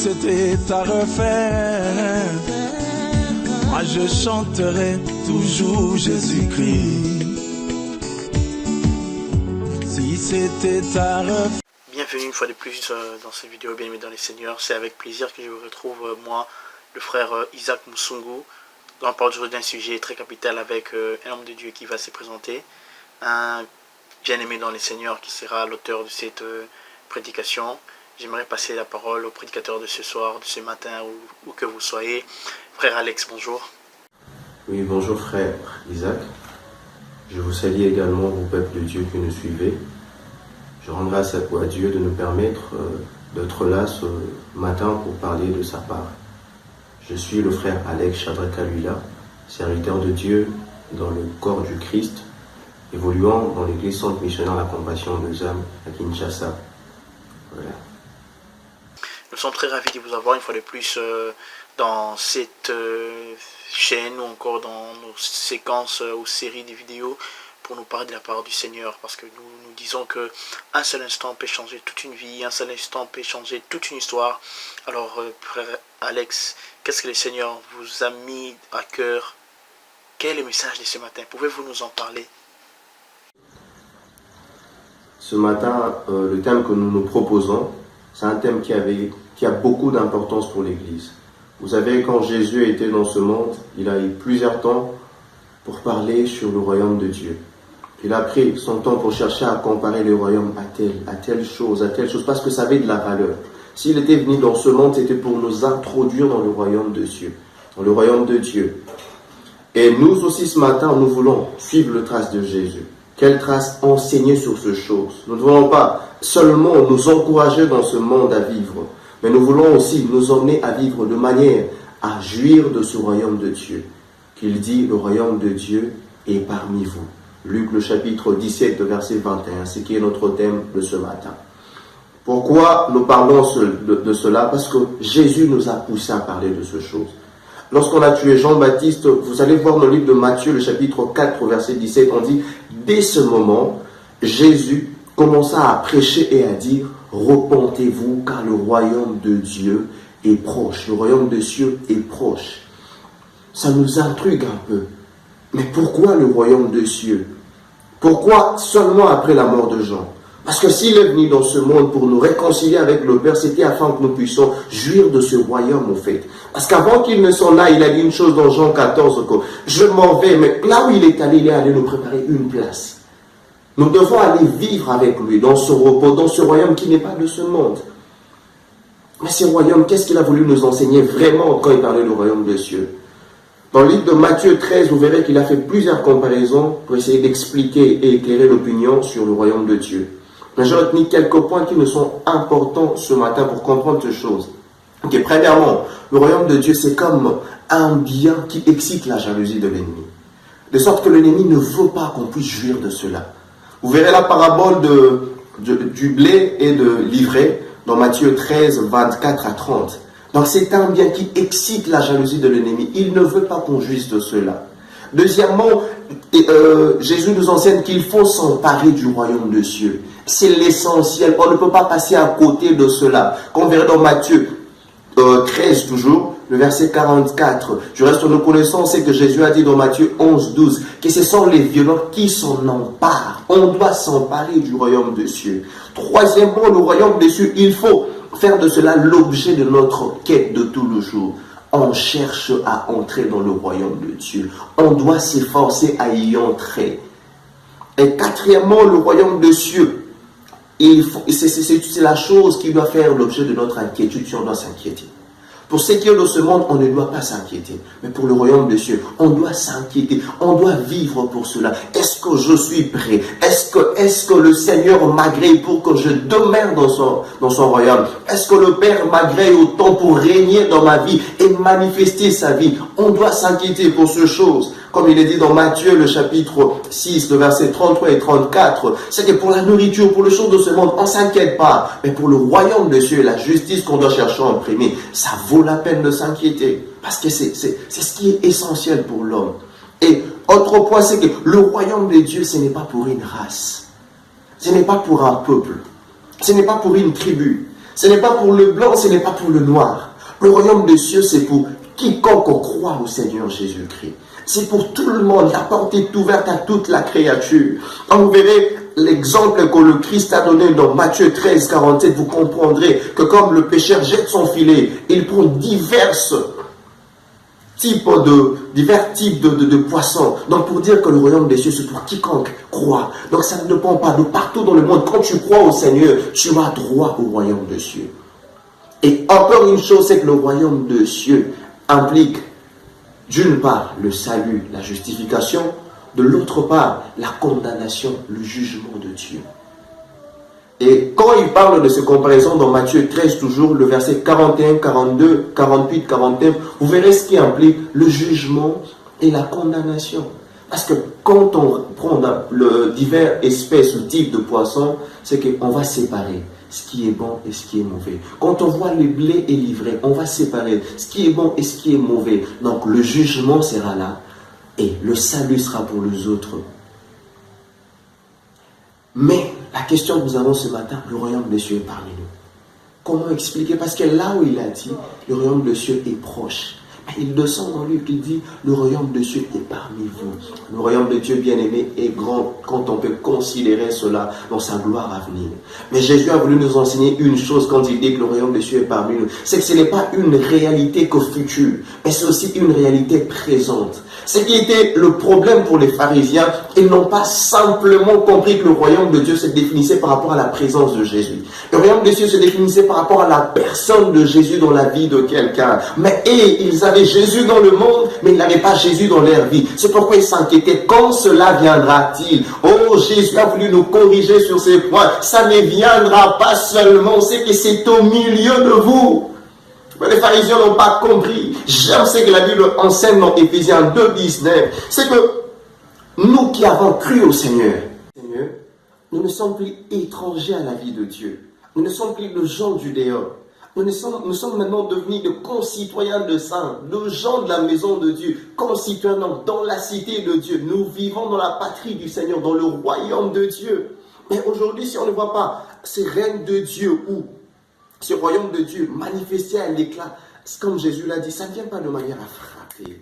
c'était à refaire, moi je chanterai toujours Jésus-Christ. Si c'était à refaire. Bienvenue une fois de plus dans cette vidéo Bien-aimés dans les Seigneurs. C'est avec plaisir que je vous retrouve, moi, le frère Isaac Moussoungou. Nous allons parler aujourd'hui d'un sujet très capital avec un homme de Dieu qui va se présenter, un bien-aimé dans les Seigneurs qui sera l'auteur de cette prédication. J'aimerais passer la parole au prédicateur de ce soir, de ce matin, où que vous soyez. Frère Alex, bonjour. Oui, bonjour frère Isaac. Je vous salue également au peuple de Dieu qui nous suivez. Je rends grâce à Dieu de nous permettre d'être là ce matin pour parler de sa part. Je suis le frère Alex Shadrakalula, serviteur de Dieu dans le corps du Christ, évoluant dans l'église Centre Missionnaire La Compassion des âmes à Kinshasa. Voilà. Nous sommes très ravis de vous avoir une fois de plus dans cette chaîne ou encore dans nos séquences ou séries de vidéos pour nous parler de la part du Seigneur, parce que nous disons que un seul instant peut changer toute une vie, un seul instant peut changer toute une histoire. Alors frère Alex, qu'est-ce que le Seigneur vous a mis à cœur? Quel est le message de ce matin? Pouvez-vous nous en parler? Ce matin, le thème que nous nous proposons, c'est un thème qui a beaucoup d'importance pour l'Église. Vous savez, quand Jésus était dans ce monde, il a eu plusieurs temps pour parler sur le royaume de Dieu. Il a pris son temps pour chercher à comparer le royaume à telle chose, parce que ça avait de la valeur. S'il était venu dans ce monde, c'était pour nous introduire dans le royaume de Dieu. Dans le royaume de Dieu. Et nous aussi, ce matin, nous voulons suivre le trace de Jésus. Quelle trace enseigner sur ces choses? Nous ne voulons pas seulement nous encourager dans ce monde à vivre, mais nous voulons aussi nous emmener à vivre de manière à jouir de ce royaume de Dieu. Qu'il dit, le royaume de Dieu est parmi vous. Luc le chapitre 17, verset 21, ce qui est notre thème de ce matin. Pourquoi nous parlons de cela? Parce que Jésus nous a poussé à parler de ces choses. Lorsqu'on a tué Jean-Baptiste, vous allez voir dans le livre de Matthieu, le chapitre 4, verset 17, on dit, dès ce moment, Jésus commença à prêcher et à dire, repentez-vous car le royaume de Dieu est proche. Le royaume de Dieu est proche. Ça nous intrigue un peu. Mais pourquoi le royaume de Dieu? Pourquoi seulement après la mort de Jean? Parce que s'il est venu dans ce monde pour nous réconcilier avec le Père, c'était afin que nous puissions jouir de ce royaume, en fait. Parce qu'avant qu'il ne s'en aille, il a dit une chose dans Jean 14, que je m'en vais, mais là où il est allé nous préparer une place. Nous devons aller vivre avec lui, dans ce repos, dans ce royaume qui n'est pas de ce monde. Mais ce royaume, qu'est-ce qu'il a voulu nous enseigner vraiment quand il parlait du royaume de Dieu? Dans le livre de Matthieu 13, vous verrez qu'il a fait plusieurs comparaisons pour essayer d'expliquer et éclairer l'opinion sur le royaume de Dieu. Mais j'ai retenu quelques points qui nous sont importants ce matin pour comprendre ces choses. Okay, premièrement, le royaume de Dieu, c'est comme un bien qui excite la jalousie de l'ennemi. De sorte que l'ennemi ne veut pas qu'on puisse jouir de cela. Vous verrez la parabole du blé et de l'ivraie dans Matthieu 13, 24 à 30. Donc c'est un bien qui excite la jalousie de l'ennemi. Il ne veut pas qu'on jouisse de cela. Deuxièmement, Jésus nous enseigne qu'il faut s'emparer du royaume de Dieu. C'est l'essentiel. On ne peut pas passer à côté de cela. Qu'on verra dans Matthieu 13 toujours, le verset 44. Je reste en connaissance, c'est que Jésus a dit dans Matthieu 11, 12, que ce sont les violents qui s'en emparent. On doit s'emparer du royaume de Dieu. Troisièmement, le royaume de Dieu, il faut faire de cela l'objet de notre quête de tout le jour. On cherche à entrer dans le royaume de Dieu. On doit s'efforcer à y entrer. Et quatrièmement, le royaume de Dieu, c'est la chose qui doit faire l'objet de notre inquiétude si on doit s'inquiéter. Pour ce qui est de ce monde, on ne doit pas s'inquiéter. Mais pour le royaume de Dieu, on doit s'inquiéter. On doit vivre pour cela. Est-ce que je suis prêt? Est-ce que le Seigneur m'agrée pour que je demeure dans son royaume? Est-ce que le Père m'agrée autant pour régner dans ma vie et manifester sa vie? On doit s'inquiéter pour ces choses. Comme il est dit dans Matthieu, le chapitre 6, le verset 33 et 34, c'est que pour la nourriture, pour les choses de ce monde, on ne s'inquiète pas. Mais pour le royaume de Dieu et la justice qu'on doit chercher à imprimer, ça vaut la peine de s'inquiéter. Parce que c'est ce qui est essentiel pour l'homme. Et autre point, c'est que le royaume de Dieu, ce n'est pas pour une race. Ce n'est pas pour un peuple. Ce n'est pas pour une tribu. Ce n'est pas pour le blanc, ce n'est pas pour le noir. Le royaume des cieux, c'est pour quiconque croit au Seigneur Jésus-Christ. C'est pour tout le monde. La porte est ouverte à toute la créature. Quand vous verrez l'exemple que le Christ a donné dans Matthieu 13, 47, vous comprendrez que comme le pêcheur jette son filet, il prend divers types de poissons. Donc pour dire que le royaume des cieux, c'est pour quiconque croit. Donc ça ne dépend pas de partout dans le monde. Quand tu crois au Seigneur, tu as droit au royaume des cieux. Et encore une chose, c'est que le royaume des cieux implique d'une part le salut, la justification, de l'autre part la condamnation, le jugement de Dieu. Et quand il parle de cette comparaison dans Matthieu 13, toujours le verset 41, 42, 48, 41, vous verrez ce qui implique le jugement et la condamnation. Parce que quand on prend le divers espèces ou types de poissons, c'est qu'on va séparer ce qui est bon et ce qui est mauvais. Quand on voit le blé est livré, on va séparer ce qui est bon et ce qui est mauvais. Donc le jugement sera là et le salut sera pour les autres. Mais la question que nous avons ce matin, le royaume des cieux est parmi nous. Comment expliquer? Parce que là où il a dit, le royaume des cieux est proche. Il descend dans lui qui dit, le royaume de Dieu est parmi vous. Le royaume de Dieu bien-aimé est grand quand on peut considérer cela dans sa gloire à venir. Mais Jésus a voulu nous enseigner une chose quand il dit que le royaume de Dieu est parmi nous. C'est que ce n'est pas une réalité que future, mais c'est aussi une réalité présente. Ce qui était le problème pour les pharisiens, ils n'ont pas simplement compris que le royaume de Dieu se définissait par rapport à la présence de Jésus. Le royaume de Dieu se définissait par rapport à la personne de Jésus dans la vie de quelqu'un. Mais ils avaient Jésus dans le monde, mais ils n'avaient pas Jésus dans leur vie. C'est pourquoi ils s'inquiétaient. Quand cela viendra-t-il? Oh, Jésus a voulu nous corriger sur ces points. Ça ne viendra pas seulement, c'est que c'est au milieu de vous. Mais les pharisiens n'ont pas compris. J'aime ce que la Bible enseigne dans Éphésiens 2, 19. C'est que nous qui avons cru au Seigneur, nous ne sommes plus étrangers à la vie de Dieu. Nous ne sommes plus de gens du dehors. Nous sommes maintenant devenus de concitoyens de saints, de gens de la maison de Dieu, concitoyens dans la cité de Dieu. Nous vivons dans la patrie du Seigneur, dans le royaume de Dieu. Mais aujourd'hui, si on ne voit pas ces règnes de Dieu ou ce royaume de Dieu manifesté à l'éclat, comme Jésus l'a dit, ça ne vient pas de manière à frapper.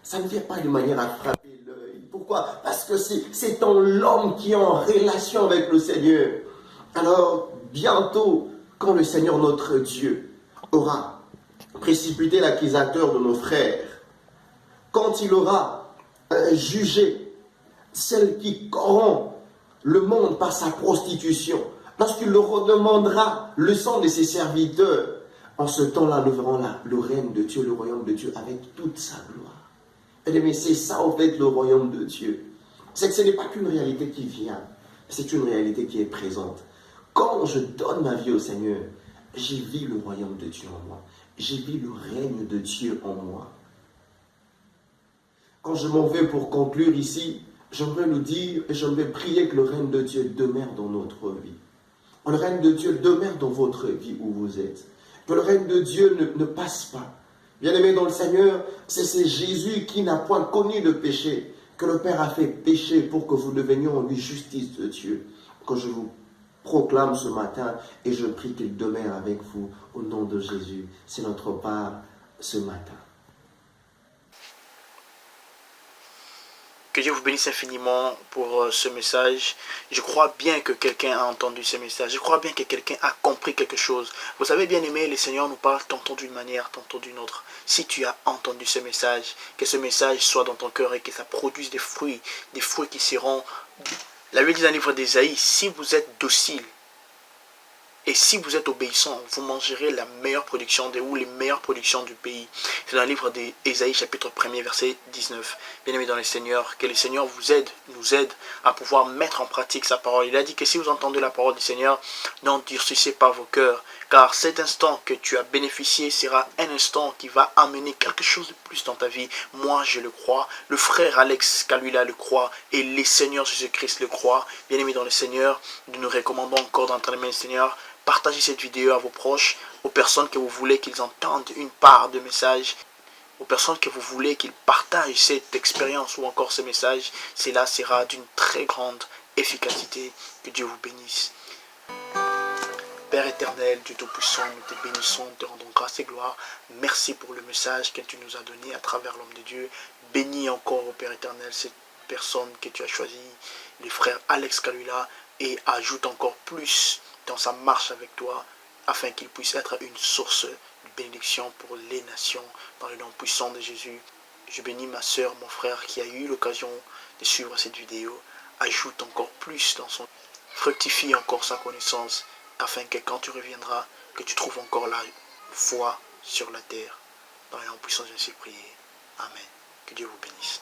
Ça ne vient pas de manière à frapper l'œil. Pourquoi? Parce que c'est en l'homme qui est en relation avec le Seigneur. Alors, bientôt, quand le Seigneur notre Dieu aura précipité l'accusateur de nos frères, quand il aura jugé celle qui corrompt le monde par sa prostitution, lorsqu'il leur redemandera le sang de ses serviteurs, en ce temps-là, nous verrons là le règne de Dieu, le royaume de Dieu, avec toute sa gloire. Mais c'est ça, en fait, le royaume de Dieu. C'est que ce n'est pas qu'une réalité qui vient, c'est une réalité qui est présente. Quand je donne ma vie au Seigneur, j'ai vu le royaume de Dieu en moi. J'ai vu le règne de Dieu en moi. Quand je m'en vais pour conclure ici, j'aimerais nous dire et j'aimerais prier que le règne de Dieu demeure dans notre vie. Que le règne de Dieu demeure dans votre vie où vous êtes. Que le règne de Dieu ne passe pas. Bien-aimé dans le Seigneur, c'est Jésus qui n'a point connu le péché, que le Père a fait pécher pour que vous deveniez en lui justice de Dieu. Que je vous proclame ce matin et je prie qu'il demeure avec vous au nom de Jésus. C'est notre part ce matin. Que Dieu vous bénisse infiniment pour ce message. Je crois bien que quelqu'un a entendu ce message. Je crois bien que quelqu'un a compris quelque chose. Vous savez, bien aimé, le Seigneur nous parle tantôt d'une manière, tantôt d'une autre. Si tu as entendu ce message, que ce message soit dans ton cœur et que ça produise des fruits qui seront... La Bible dit dans le livre d'Ésaïe, si vous êtes docile et si vous êtes obéissant, vous mangerez la meilleure production ou les meilleures productions du pays. C'est dans le livre d'Ésaïe chapitre 1er verset 19. Bien-aimés dans le Seigneur, que le Seigneur nous aide à pouvoir mettre en pratique sa parole. Il a dit que si vous entendez la parole du Seigneur, n'endurcissez pas vos cœurs. Car cet instant que tu as bénéficié sera un instant qui va amener quelque chose de plus dans ta vie. Moi, je le crois. Le frère Alex Kalula le croit. Et le Seigneur Jésus-Christ le croit. Bien-aimés dans le Seigneur, nous nous recommandons encore d'entrer dans le Seigneur. Partagez cette vidéo à vos proches, aux personnes que vous voulez qu'ils entendent une part de message, aux personnes que vous voulez qu'ils partagent cette expérience ou encore ce message. Cela sera d'une très grande efficacité. Que Dieu vous bénisse. Père Père éternel, Dieu Tout-Puissant, nous te bénissons, te rendons grâce et gloire. Merci pour le message que tu nous as donné à travers l'homme de Dieu. Bénis encore, au Père éternel, cette personne que tu as choisie, le frère Alex Kalula, et ajoute encore plus dans sa marche avec toi, afin qu'il puisse être une source de bénédiction pour les nations, dans le nom puissant de Jésus. Je bénis ma soeur, mon frère qui a eu l'occasion de suivre cette vidéo. Ajoute encore plus dans son... Fructifie encore sa connaissance, afin que quand tu reviendras, que tu trouves encore la foi sur la terre. Dans le nom puissant de Jésus, prier. Amen. Que Dieu vous bénisse.